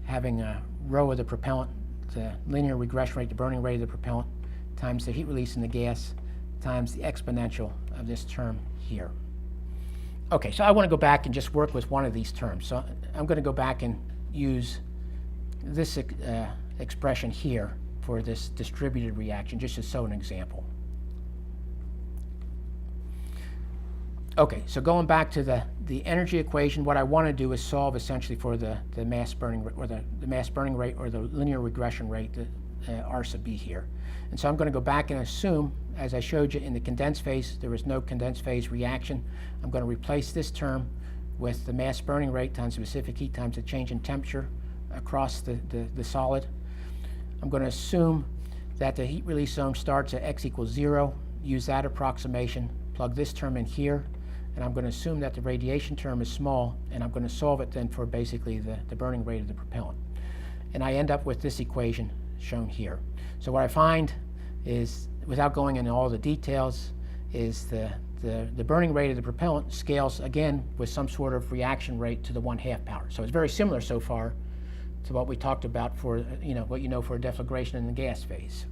having a rho of the propellant, the linear regression rate, the burning rate of the propellant, times the heat release in the gas, times the exponential of this term here. Okay, so I want to go back and just work with one of these terms. So I'm going to go back and use this expression here for this distributed reaction, just to show an example. Okay, so going back to the energy equation, what I want to do is solve essentially for the mass burning or the mass burning rate or the linear regression rate, the R sub B here. And so I'm going to go back and assume, as I showed you in the condensed phase, there was no condensed phase reaction. I'm going to replace this term with the mass burning rate times specific heat times the change in temperature across the solid. I'm going to assume that the heat release zone starts at x equals 0, use that approximation, plug this term in here, and I'm going to assume that the radiation term is small, and I'm going to solve it then for basically the burning rate of the propellant. And I end up with this equation shown here. So what I find is, without going into all the details, is the burning rate of the propellant scales again with some sort of reaction rate to the 1/2 power. So it's very similar so far to what we talked about for what you know for a deflagration in the gas phase.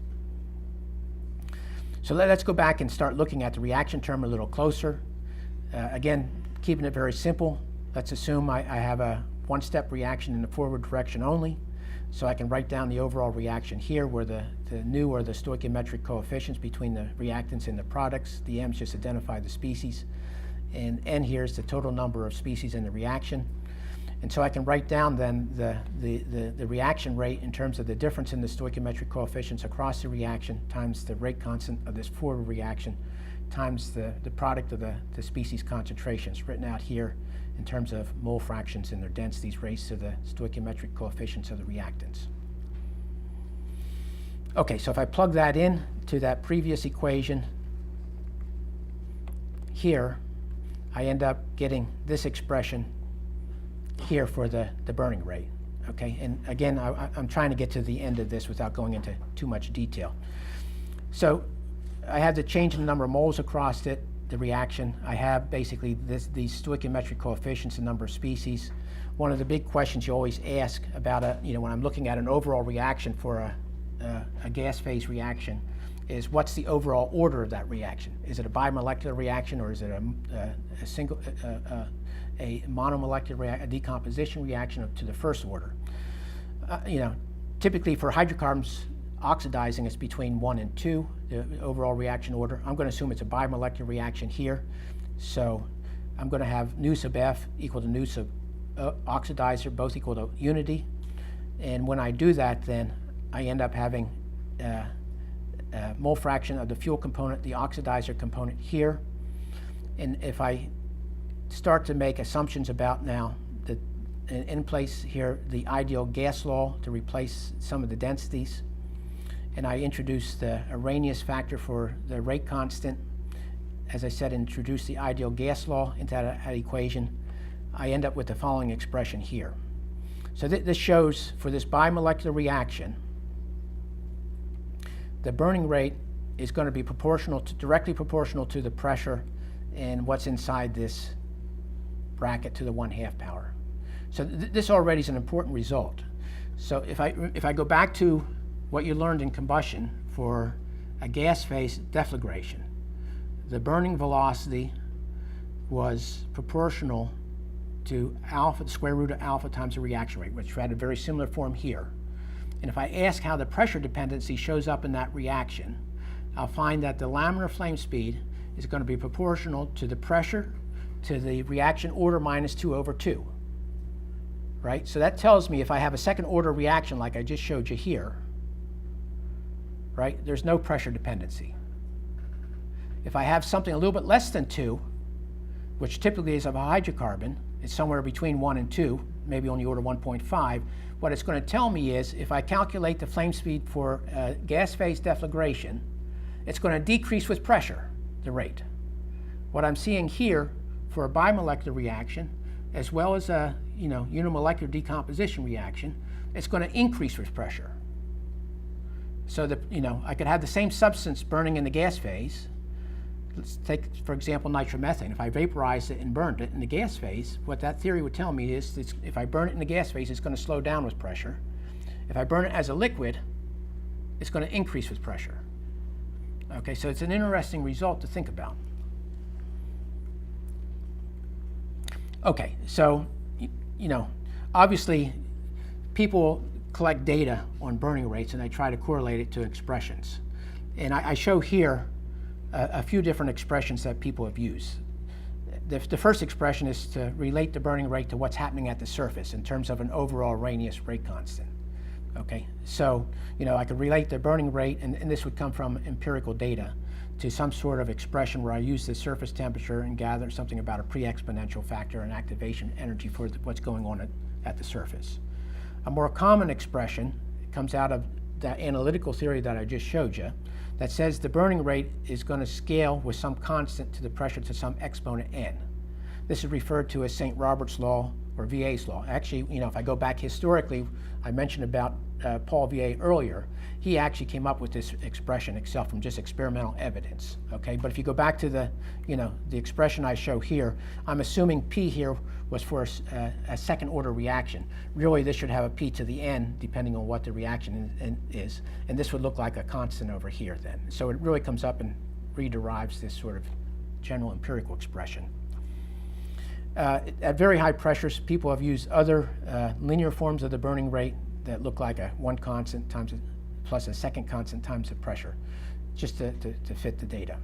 So let's go back and start looking at the reaction term a little closer. Again, keeping it very simple, let's assume I have a one-step reaction in the forward direction only. So I can write down the overall reaction here, where the nu are the stoichiometric coefficients between the reactants and the products. The m's just identify the species, and n here is the total number of species in the reaction. And so I can write down then the reaction rate in terms of the difference in the stoichiometric coefficients across the reaction times the rate constant of this forward reaction times the product of the species concentrations, written out here in terms of mole fractions and their densities raised to the stoichiometric coefficients of the reactants. Okay, so if I plug that in to that previous equation here, I end up getting this expression here for the burning rate. Okay, and again, I'm trying to get to the end of this without going into too much detail. So I have the change in the number of moles across it, the reaction. I have basically these stoichiometric coefficients, the number of species. One of the big questions you always ask about when I'm looking at an overall reaction for a gas phase reaction is, what's the overall order of that reaction? Is it a bimolecular reaction, or is it a monomolecular a decomposition reaction to the first order? Typically for hydrocarbons, oxidizing is between 1 and 2, the overall reaction order. I'm going to assume it's a bimolecular reaction here. So I'm going to have nu sub f equal to nu sub oxidizer, both equal to unity. And when I do that, then I end up having mole fraction of the fuel component, the oxidizer component here. And if I start to make assumptions about now in place here the ideal gas law to replace some of the densities, and I introduce the Arrhenius factor for the rate constant, as I said, introduce the ideal gas law into that equation, I end up with the following expression here. So this shows for this bimolecular reaction, the burning rate is going to be directly proportional to the pressure and what's inside this bracket to the 1/2 power. So this already is an important result. So if I go back to what you learned in combustion for a gas phase deflagration, the burning velocity was proportional to alpha, the square root of alpha times the reaction rate, which had a very similar form here. And if I ask how the pressure dependency shows up in that reaction, I'll find that the laminar flame speed is going to be proportional to the pressure to the reaction order minus 2/2. Right? So that tells me if I have a second order reaction like I just showed you here, right, there's no pressure dependency. If I have something a little bit less than 2, which typically is of a hydrocarbon, it's somewhere between 1 and 2, maybe on the order 1.5, what it's going to tell me is if I calculate the flame speed for gas phase deflagration, it's going to decrease with pressure, the rate. what I'm seeing here for a bimolecular reaction, as well as a unimolecular decomposition reaction, it's going to increase with pressure. So that I could have the same substance burning in the gas phase. Let's take, for example, nitromethane. If I vaporized it and burned it in the gas phase, what that theory would tell me is if I burn it in the gas phase, it's going to slow down with pressure. If I burn it as a liquid, it's going to increase with pressure. Okay, so it's an interesting result to think about. Okay, so obviously people collect data on burning rates and they try to correlate it to expressions. And I show here a few different expressions that people have used. The first expression is to relate the burning rate to what's happening at the surface in terms of an overall Arrhenius rate constant. Okay, so I could relate the burning rate, and this would come from empirical data, to some sort of expression where I use the surface temperature and gather something about a pre-exponential factor and activation energy for what's going on at the surface. A more common expression comes out of that analytical theory that I just showed you, that says the burning rate is going to scale with some constant to the pressure to some exponent n. This is referred to as St. Robert's law or VA's law. Actually, if I go back historically, I mentioned about Paul VA earlier. He actually came up with this expression itself from just experimental evidence. Okay, but if you go back to the expression I show here, I'm assuming P here was for a second order reaction. Really, this should have a P to the n depending on what the reaction is, and this would look like a constant over here then. So it really comes up and rederives this sort of general empirical expression. At very high pressures, people have used other linear forms of the burning rate that look like a one constant times plus a second constant times the pressure, just to fit the data.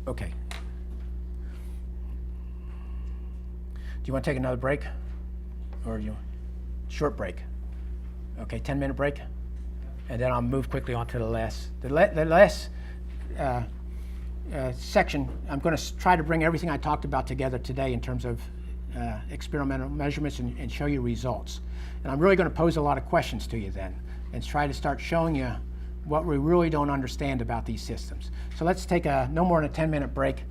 Okay. Do you want to take another break? Or short break? Okay, 10-minute break? And then I'll move quickly on to the last section. I'm going to try to bring everything I talked about together today in terms of experimental measurements and show you results. And I'm really going to pose a lot of questions to you then and try to start showing you what we really don't understand about these systems. So let's take no more than a 10-minute break.